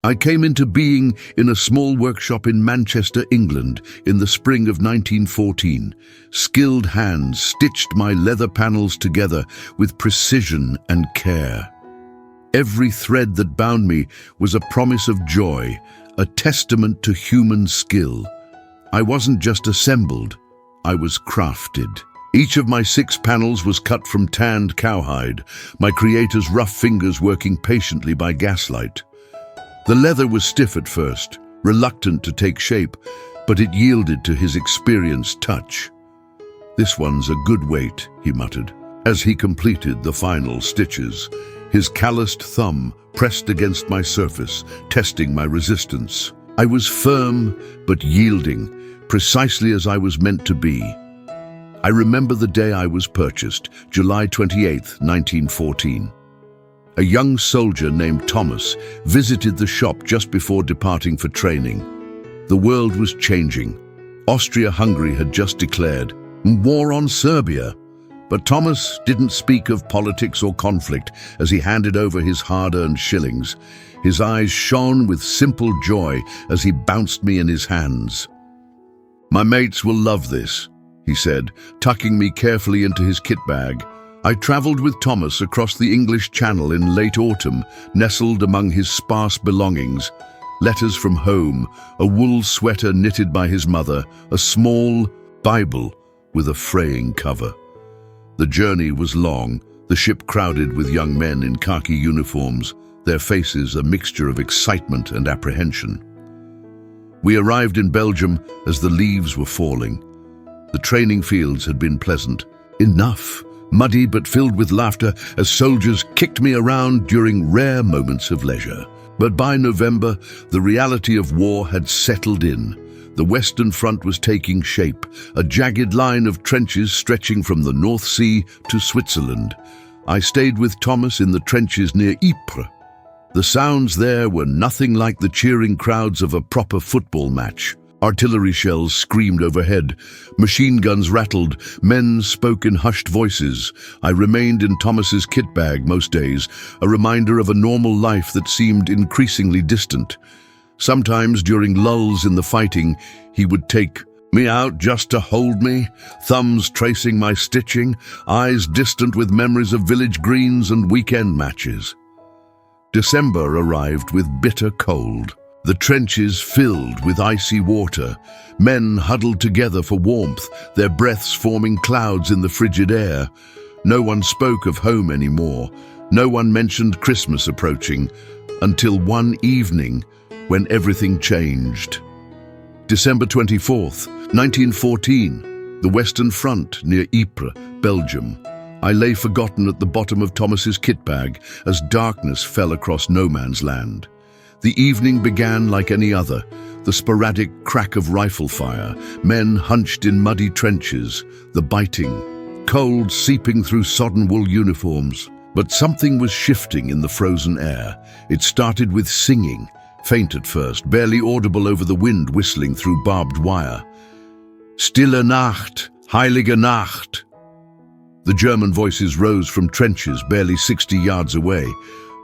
I came into being in a small workshop in Manchester, England, in the spring of 1914. Skilled hands stitched my leather panels together with precision and care. Every thread that bound me was a promise of joy, a testament to human skill. I wasn't just assembled, I was crafted. Each of my 6 panels was cut from tanned cowhide, my creator's rough fingers working patiently by gaslight. The leather was stiff at first, reluctant to take shape, but it yielded to his experienced touch. "This one's a good weight," he muttered, as he completed the final stitches. His calloused thumb pressed against my surface, testing my resistance. I was firm, but yielding, precisely as I was meant to be. I remember the day I was purchased, July 28, 1914. A young soldier named Thomas visited the shop just before departing for training. The world was changing. Austria-Hungary had just declared war on Serbia. But Thomas didn't speak of politics or conflict as he handed over his hard-earned shillings. His eyes shone with simple joy as he bounced me in his hands. "My mates will love this," he said, tucking me carefully into his kit bag. I traveled with Thomas across the English Channel in late autumn, nestled among his sparse belongings. Letters from home, a wool sweater knitted by his mother, a small Bible with a fraying cover. The journey was long, the ship crowded with young men in khaki uniforms, their faces a mixture of excitement and apprehension. We arrived in Belgium as the leaves were falling. The training fields had been pleasant. Enough. Muddy but filled with laughter as soldiers kicked me around during rare moments of leisure. But by November, the reality of war had settled in. The Western Front was taking shape, a jagged line of trenches stretching from the North Sea to Switzerland. I stayed with Thomas in the trenches near Ypres. The sounds there were nothing like the cheering crowds of a proper football match. Artillery shells screamed overhead. Machine guns rattled. Men spoke in hushed voices. I remained in Thomas's kit bag most days, a reminder of a normal life that seemed increasingly distant. Sometimes during lulls in the fighting, he would take me out just to hold me, thumbs tracing my stitching, eyes distant with memories of village greens and weekend matches. December arrived with bitter cold. The trenches filled with icy water, men huddled together for warmth, their breaths forming clouds in the frigid air. No one spoke of home anymore. No one mentioned Christmas approaching, until one evening when everything changed. December 24th, 1914, the Western Front near Ypres, Belgium. I lay forgotten at the bottom of Thomas's kit bag as darkness fell across no man's land. The evening began like any other, the sporadic crack of rifle fire, men hunched in muddy trenches, the biting, cold seeping through sodden wool uniforms. But something was shifting in the frozen air. It started with singing, faint at first, barely audible over the wind whistling through barbed wire. "Stille Nacht, heilige Nacht." The German voices rose from trenches barely 60 yards away.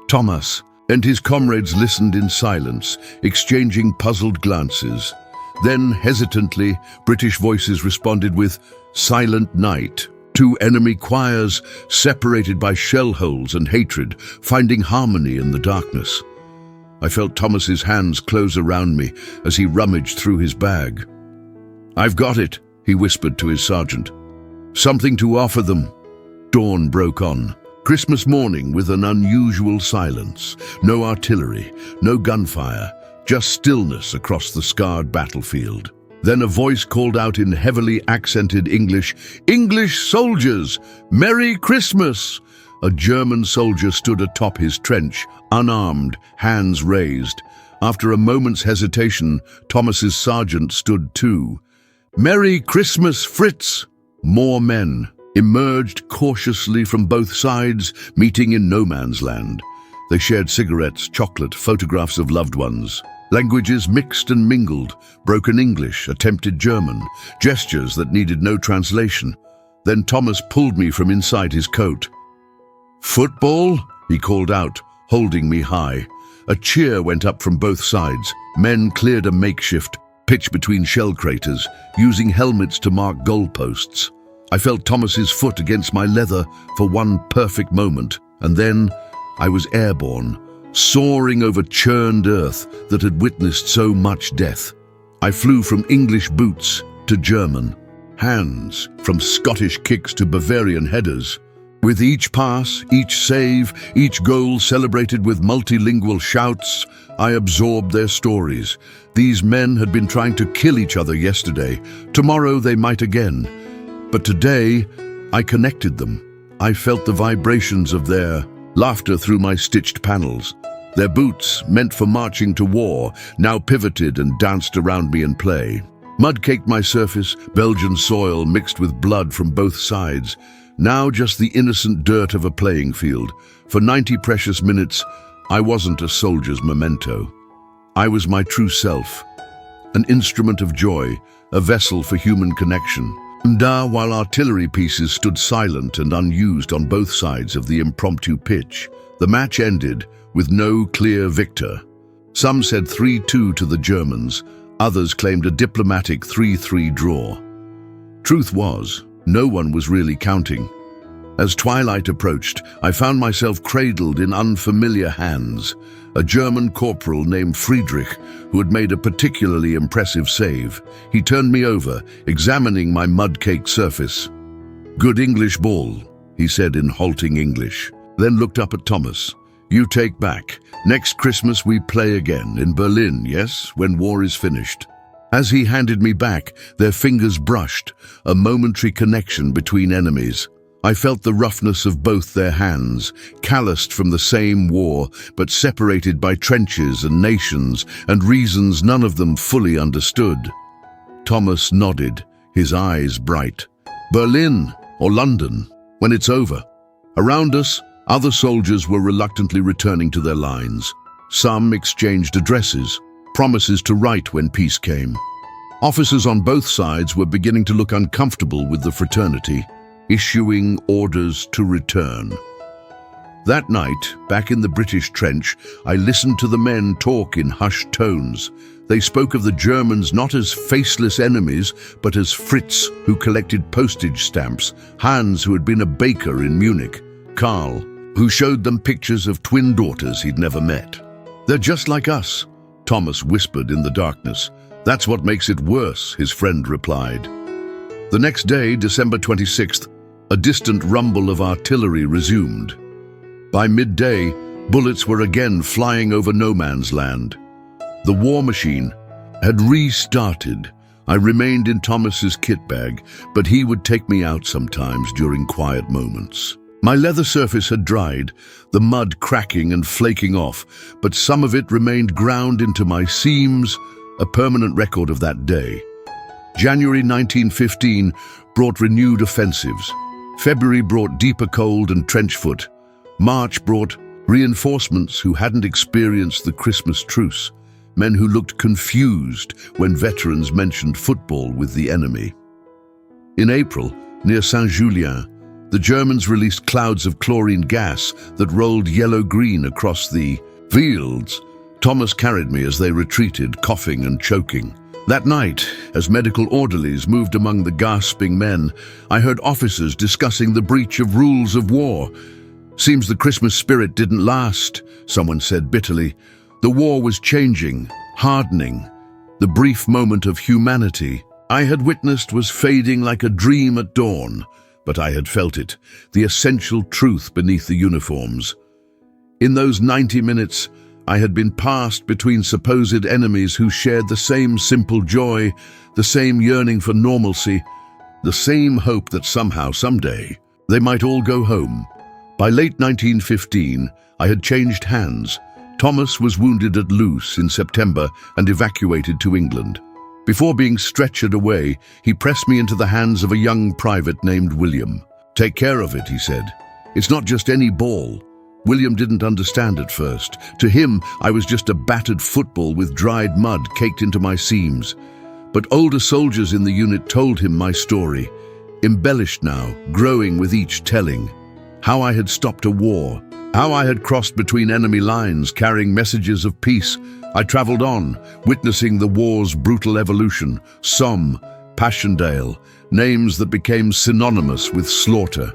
Thomas and his comrades listened in silence, exchanging puzzled glances. Then, hesitantly, British voices responded with "Silent Night." 2 enemy choirs, separated by shell holes and hatred, finding harmony in the darkness. I felt Thomas's hands close around me as he rummaged through his bag. "I've got it," he whispered to his sergeant. "Something to offer them." Dawn broke on. Christmas morning with an unusual silence. No artillery, no gunfire, just stillness across the scarred battlefield. Then a voice called out in heavily accented English, "English soldiers, Merry Christmas!" A German soldier stood atop his trench, unarmed, hands raised. After a moment's hesitation, Thomas's sergeant stood too. "Merry Christmas, Fritz!" More men emerged cautiously from both sides, meeting in no man's land. They shared cigarettes, chocolate, photographs of loved ones. Languages mixed and mingled, broken English, attempted German, gestures that needed no translation. Then Thomas pulled me from inside his coat. "Football?" he called out, holding me high. A cheer went up from both sides. Men cleared a makeshift pitch between shell craters, using helmets to mark goalposts. I felt Thomas's foot against my leather for one perfect moment, and then I was airborne, soaring over churned earth that had witnessed so much death. I flew from English boots to German hands, from Scottish kicks to Bavarian headers. With each pass, each save, each goal celebrated with multilingual shouts, I absorbed their stories. These men had been trying to kill each other yesterday. Tomorrow they might again. But today, I connected them. I felt the vibrations of their laughter through my stitched panels. Their boots, meant for marching to war, now pivoted and danced around me in play. Mud caked my surface, Belgian soil mixed with blood from both sides. Now just the innocent dirt of a playing field. For 90 precious minutes, I wasn't a soldier's memento. I was my true self, an instrument of joy, a vessel for human connection. And while artillery pieces stood silent and unused on both sides of the impromptu pitch, the match ended with no clear victor. Some said 3-2 to the Germans, others claimed a diplomatic 3-3 draw. Truth was, no one was really counting. As twilight approached, I found myself cradled in unfamiliar hands. A German corporal named Friedrich, who had made a particularly impressive save. He turned me over, examining my mud-caked surface. "Good English ball," he said in halting English, then looked up at Thomas. "You take back. Next Christmas we play again, in Berlin, yes, when war is finished." As he handed me back, their fingers brushed, a momentary connection between enemies. I felt the roughness of both their hands, calloused from the same war, but separated by trenches and nations and reasons none of them fully understood. Thomas nodded, his eyes bright. "Berlin or London, when it's over." Around us, other soldiers were reluctantly returning to their lines. Some exchanged addresses, promises to write when peace came. Officers on both sides were beginning to look uncomfortable with the fraternity, issuing orders to return. That night, back in the British trench, I listened to the men talk in hushed tones. They spoke of the Germans not as faceless enemies, but as Fritz, who collected postage stamps, Hans, who had been a baker in Munich, Karl, who showed them pictures of twin daughters he'd never met. "They're just like us," Thomas whispered in the darkness. "That's what makes it worse," his friend replied. The next day, December 26th, a distant rumble of artillery resumed. By midday, bullets were again flying over no man's land. The war machine had restarted. I remained in Thomas's kit bag, but he would take me out sometimes during quiet moments. My leather surface had dried, the mud cracking and flaking off, but some of it remained ground into my seams, a permanent record of that day. January 1915 brought renewed offensives. February brought deeper cold and trench foot. March brought reinforcements who hadn't experienced the Christmas truce, men who looked confused when veterans mentioned football with the enemy. In April, near Saint-Julien, the Germans released clouds of chlorine gas that rolled yellow-green across the fields. Thomas carried me as they retreated, coughing and choking. That night, as medical orderlies moved among the gasping men, I heard officers discussing the breach of rules of war. "Seems the Christmas spirit didn't last," someone said bitterly. The war was changing, hardening. The brief moment of humanity I had witnessed was fading like a dream at dawn. But I had felt it, the essential truth beneath the uniforms. In those 90 minutes, I had been passed between supposed enemies who shared the same simple joy, the same yearning for normalcy, the same hope that somehow, someday, they might all go home. By late 1915, I had changed hands. Thomas was wounded at Loos in September and evacuated to England. Before being stretchered away, he pressed me into the hands of a young private named William. "Take care of it," he said. "It's not just any ball." William didn't understand at first. To him, I was just a battered football with dried mud caked into my seams. But older soldiers in the unit told him my story, embellished now, growing with each telling. how I had stopped a war, how I had crossed between enemy lines carrying messages of peace. I traveled on, witnessing the war's brutal evolution. Somme, Passchendaele, names that became synonymous with slaughter.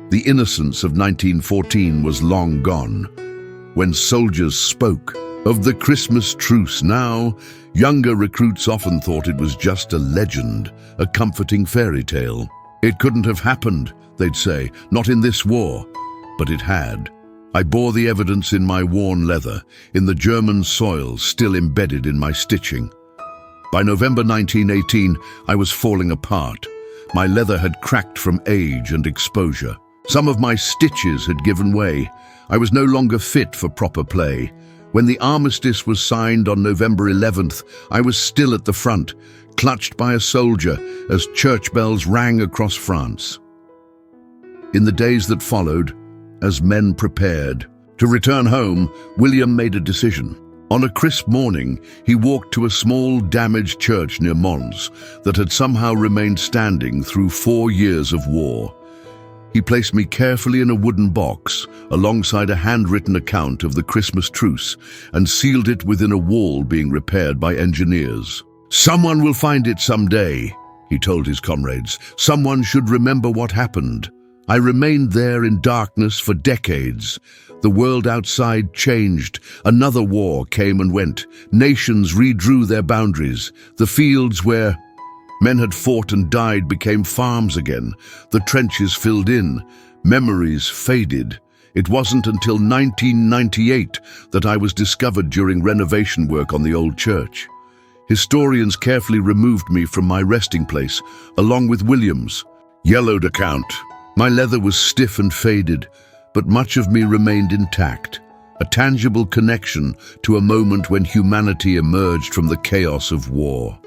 The innocence of 1914 was long gone. When soldiers spoke of the Christmas truce now, younger recruits often thought it was just a legend, a comforting fairy tale. It couldn't have happened, they'd say, not in this war. But it had. I bore the evidence in my worn leather, in the German soil still embedded in my stitching. By November 1918, I was falling apart. My leather had cracked from age and exposure. Some of my stitches had given way. I was no longer fit for proper play. When the armistice was signed on November 11th, I was still at the front, clutched by a soldier as church bells rang across France. In the days that followed, as men prepared to return home, William made a decision. On a crisp morning, he walked to a small, damaged church near Mons that had somehow remained standing through 4 years of war. He placed me carefully in a wooden box alongside a handwritten account of the Christmas truce and sealed it within a wall being repaired by engineers. "Someone will find it someday," he told his comrades. "Someone should remember what happened." I remained there in darkness for decades. The world outside changed. Another war came and went. Nations redrew their boundaries. The fields where men had fought and died became farms again. The trenches filled in. Memories faded. It wasn't until 1998 that I was discovered during renovation work on the old church. Historians carefully removed me from my resting place, along with William's yellowed account. My leather was stiff and faded, but much of me remained intact, a tangible connection to a moment when humanity emerged from the chaos of war.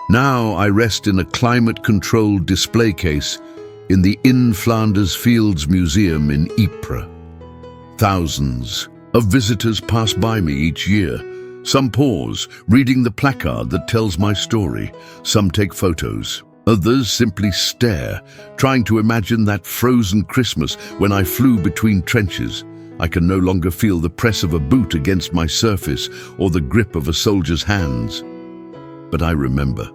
Now I rest in a climate-controlled display case in the In Flanders Fields Museum in Ypres. Thousands of visitors pass by me each year. Some pause, reading the placard that tells my story. Some take photos. Others simply stare, trying to imagine that frozen Christmas when I flew between trenches. I can no longer feel the press of a boot against my surface or the grip of a soldier's hands. But I remember.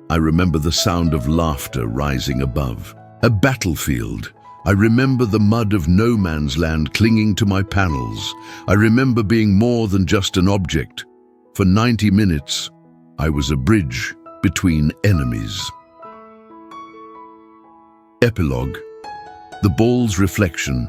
I remember the sound of laughter rising above. A battlefield. I remember the mud of no man's land clinging to my panels. I remember being more than just an object. For 90 minutes, I was a bridge between enemies. Epilogue. The ball's reflection.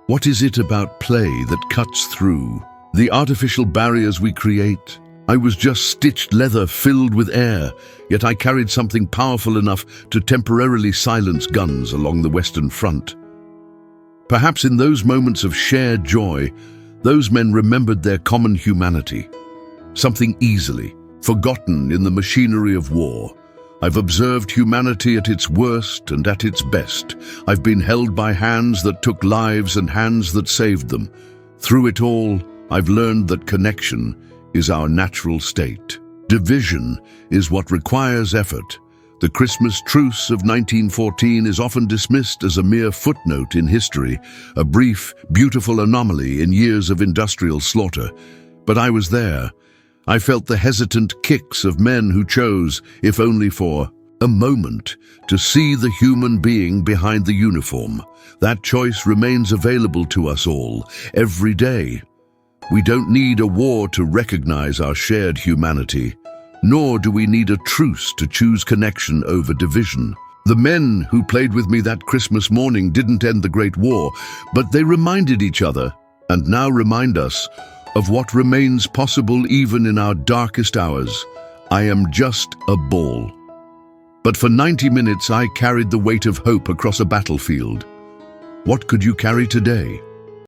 What is it about play that cuts through the artificial barriers we create? I was just stitched leather filled with air, yet I carried something powerful enough to temporarily silence guns along the Western Front. Perhaps in those moments of shared joy, those men remembered their common humanity, something easily forgotten in the machinery of war. I've observed humanity at its worst and at its best. I've been held by hands that took lives and hands that saved them. Through it all, I've learned that connection is our natural state. Division is what requires effort. The Christmas truce of 1914 is often dismissed as a mere footnote in history, a brief, beautiful anomaly in years of industrial slaughter. But I was there. I felt the hesitant kicks of men who chose, if only for a moment, to see the human being behind the uniform. That choice remains available to us all, every day. We don't need a war to recognize our shared humanity, nor do we need a truce to choose connection over division. The men who played with me that Christmas morning didn't end the Great War, but they reminded each other, and now remind us, of what remains possible even in our darkest hours. I am just a ball. But for 90 minutes I carried the weight of hope across a battlefield. What could you carry today?